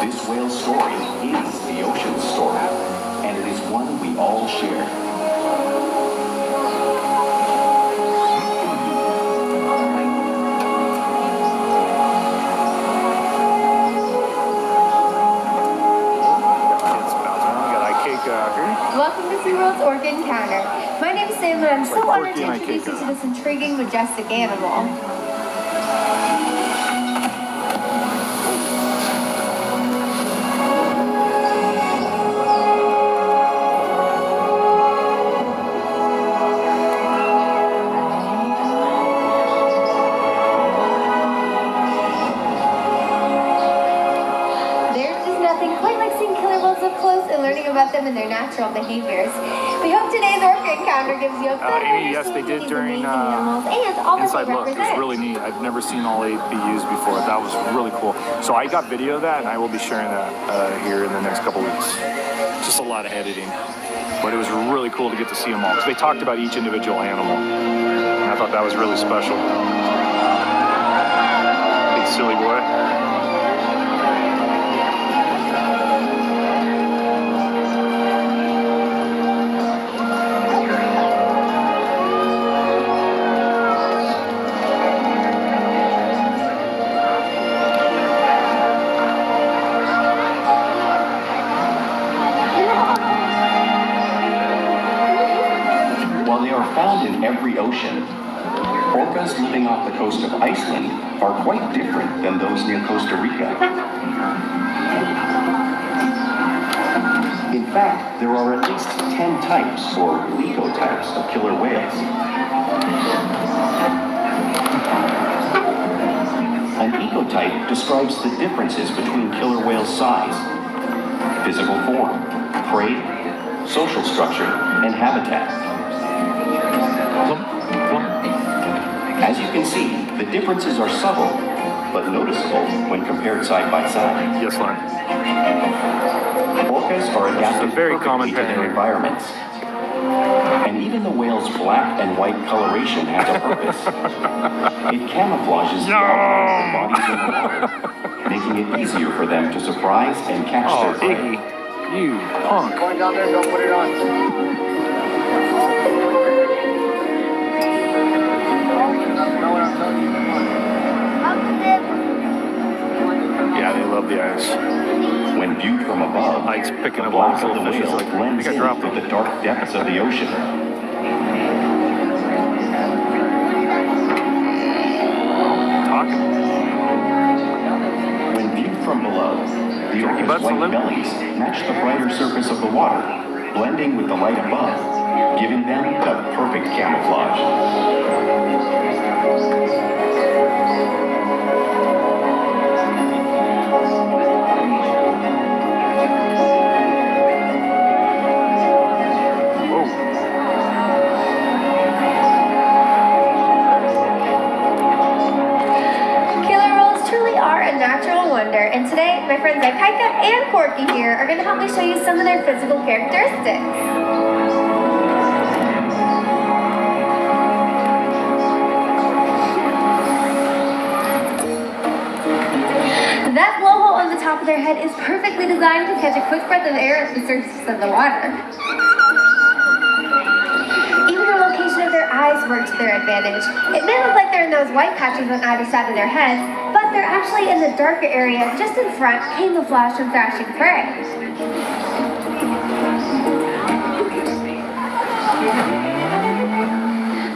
This whale's story is the ocean's story, and it is one we all share. Welcome to Seaworld's Orca Encounter. My name is Sam, and I'm so honored to introduce you to this intriguing, majestic animal. About them and their natural behaviors. We hope today's orca encounter gives you a better yes, they did during animals and all Inside Look. It was really neat. I've never seen all 8 be used before. That was really cool. So I got video of that, and I will be sharing that here in the next couple weeks. Just a lot of editing, but it was really cool to get to see them all because they talked about each individual animal, and I thought that was really special. Big silly boy. Found in every ocean, orcas living off the coast of Iceland are quite different than those near Costa Rica. In fact, there are at least 10 types, or ecotypes, of killer whales. An ecotype describes the differences between killer whales' size, physical form, prey, social structure, and habitat. As you can see, the differences are subtle, but noticeable when compared side by side. Yes, Lon. Orcas are adapted very perfectly to their environments. And even the whale's black and white coloration has a purpose. It camouflages the outlines of bodies in the water, making it easier for them to surprise and catch their prey. Iggy, you punk. Going down there, don't put it on. Yeah, they love the ice. When viewed from above, Ike's picking the up black all of the those fishes whale like blends I in dropped with them. the dark depths of the ocean. Talking. When viewed from below, the orca's white bellies match the brighter surface of the water, blending with the light above, giving them the perfect camouflage. Natural wonder, and today my friends Ikaika and Corky here are going to help me show you some of their physical characteristics. That blowhole on the top of their head is perfectly designed to catch a quick breath of air at the surface of the water. Even the location of their eyes works to their advantage. It may look like they're in those white patches on either side of their heads, but they're actually in the darker area just in front, camouflaged from thrashing prey.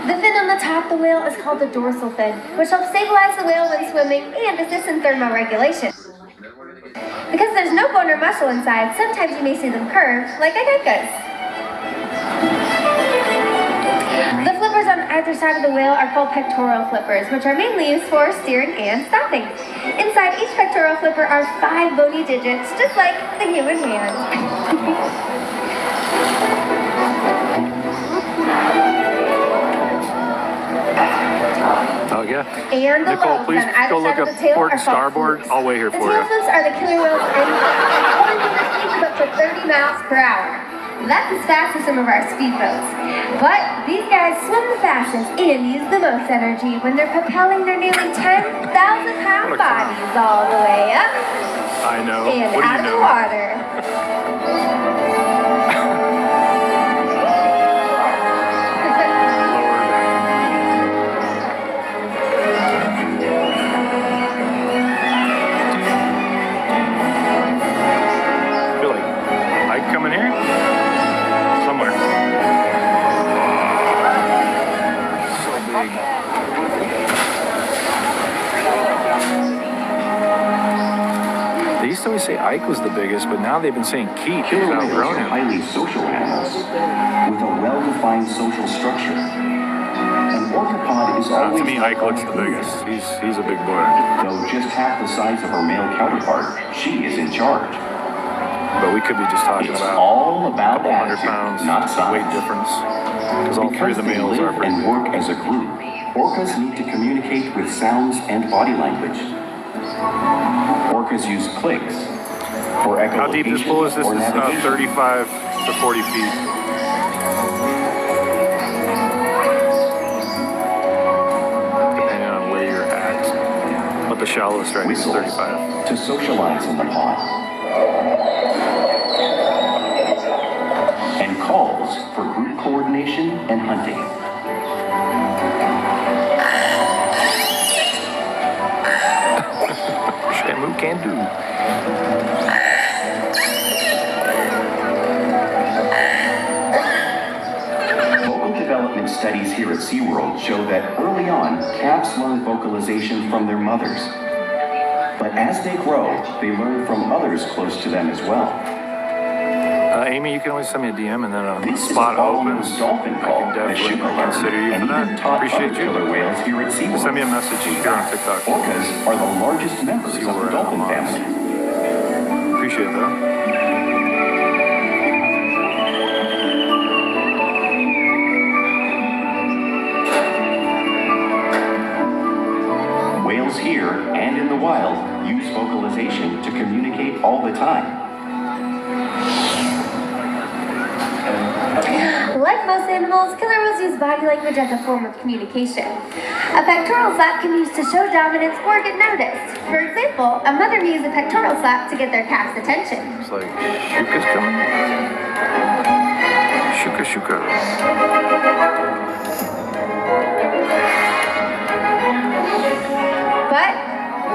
The fin on the top of the whale is called the dorsal fin, which helps stabilize the whale when swimming and assists in thermoregulation. Because there's no bone or muscle inside, sometimes you may see them curved, like Ikaika's. The flippers on either side of the whale are called pectoral flippers, which are mainly used for steering and stopping. Inside each pectoral flipper are 5 bony digits, just like the human hand. Oh yeah. And the Nicole, lobes please on either go look side of up the tail port are and called starboard. flukes. I'll wait here The for tail you. flukes are the killer whale's engines, according to the speed up to 30 miles per hour. That's as fast as some of our speedboats. But these guys swim the fastest and use the most energy when they're propelling their nearly 10,000-pound bodies all the way up. I know. And What do out you of the know? water. I feel like I can come in here somewhere. So big. They used to always say Ike was the biggest, but now they've been saying Keith. He's Killer whales outgrown are him. highly social animals with a well-defined social structure. An orcapod is To always me, Ike looks the biggest. He's a big boy. Though just half the size of her male counterpart, she is in charge. But we could be just talking It's about all a about couple hundred attitude, pounds not size. weight difference. Because all three of the Because they males are live pretty and big. work as a group, orcas need to communicate with sounds and body language. Orcas use clicks for echolocation How deep this pool is? This or is navigation. 35 to 40 feet. Depending on where you're at. But the shallowest right is Whistles 35. to socialize in the pond. And calls for group coordination and hunting. Shamu can do. Vocal development studies here at Seaworld show that early on, calves learn vocalization from their mothers. But as they grow, they learn from others close to them as well. Amy, you can always send me a DM and then a This is spot a ball-known opens. dolphin I call can that definitely Schumer learned consider you and for even that. taught Appreciate other you. killer whales here at Seaworld. Send me a message here on TikTok. Orcas are the largest members See of where the dolphin I'm at. family. Appreciate that. Whales here and in the wild use vocalization to communicate all the time. Like most animals, killer whales use body language as a form of communication. A pectoral slap can be used to show dominance or get noticed. For example, a mother may use a pectoral slap to get their calf's attention. It's like, Shuka's coming. Shuka, Shuka. But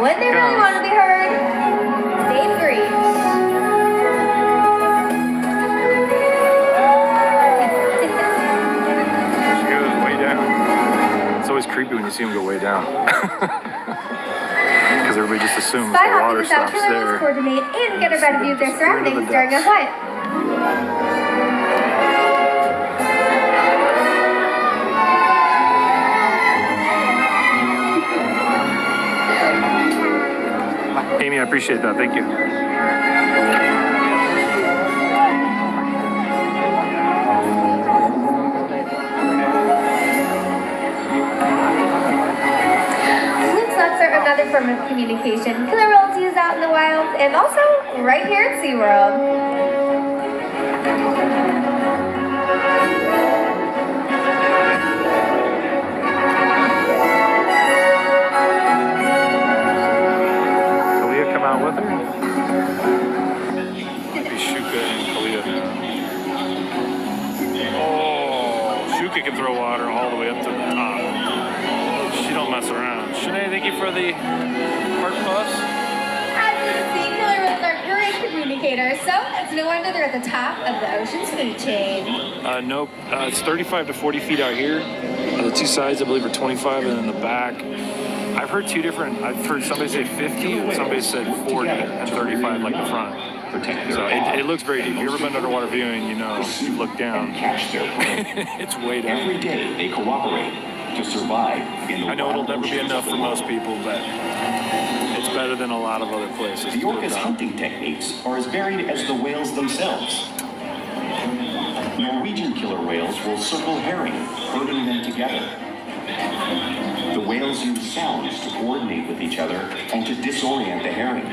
when they really want to be heard, they agree. She goes way down. It's always creepy when you see him go way down. Because everybody just assumes Spy the hopping water is how stops killer whales there. coordinate and get a better view of their Just get rid of surroundings the during a depths. hunt. Amy, I appreciate that. Thank you. Flute slaps are another form of communication killer whales use out in the wild and also right here at SeaWorld. Kalia come out with her? Might be Shuka and Kalia. Oh, Shuka can throw water all the way up to the top. She don't mess around. Shanae, thank you for the heart puffs. As you can see, killer whales are great communicators, so it's no wonder they're at the top of the ocean's food chain. Nope. It's 35 to 40 feet out here. The two sides, I believe, are 25, and then the back. I've heard two different. I've heard somebody say 50, and somebody said 40 and 35, like the front. Protect So their it looks very deep. If you've ever been underwater viewing, you know, you look down. and catch their prey. It's way down. Every day they cooperate to survive in the I know it'll wild never be oceans enough of for the most world. people, but it's better than a lot of other places. The orca's hunting techniques are as varied as the whales themselves. Norwegian killer whales will circle herring, herding them together. The whales use sounds to coordinate with each other and to disorient the herring.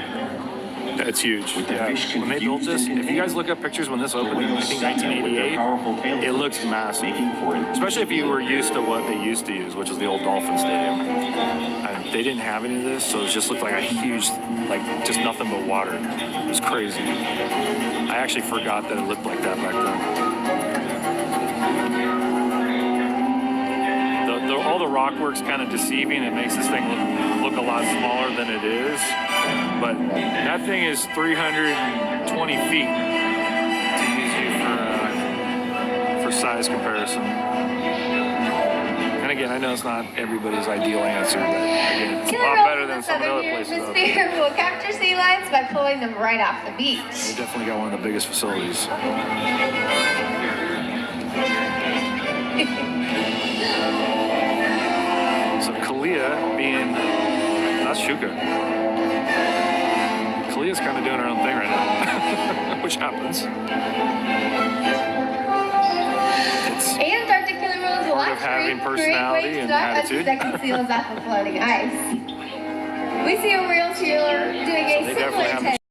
It's huge. With the Yeah. fish When they built this, confused and if you guys contained, look up pictures when this the opened in, I whales think, stamped it with their 1988, powerful tail it looks massive. making for an Especially if you were used to what they used to use, which is the old Dolphin Stadium. And they didn't have any of this, so it just looked like a huge, like just nothing but water. It was crazy. I actually forgot that it looked like that back then. All the rock work's kind of deceiving. It makes this thing look a lot smaller than it is. But that thing is 320 feet to use you for size comparison. And again, I know it's not everybody's ideal answer, but again, it's a lot better than some of the other places out there. Hemisphere will capture sea lions by pulling them right off the beach. They definitely got one of the biggest facilities. So Kalia being, that's Shuka. Kalia's kind of doing her own thing right now, which happens. Antarctic killer whales will Part of having personality create waves and not attitude. that can seal off of floating ice. We see a whale here doing a They similar definitely have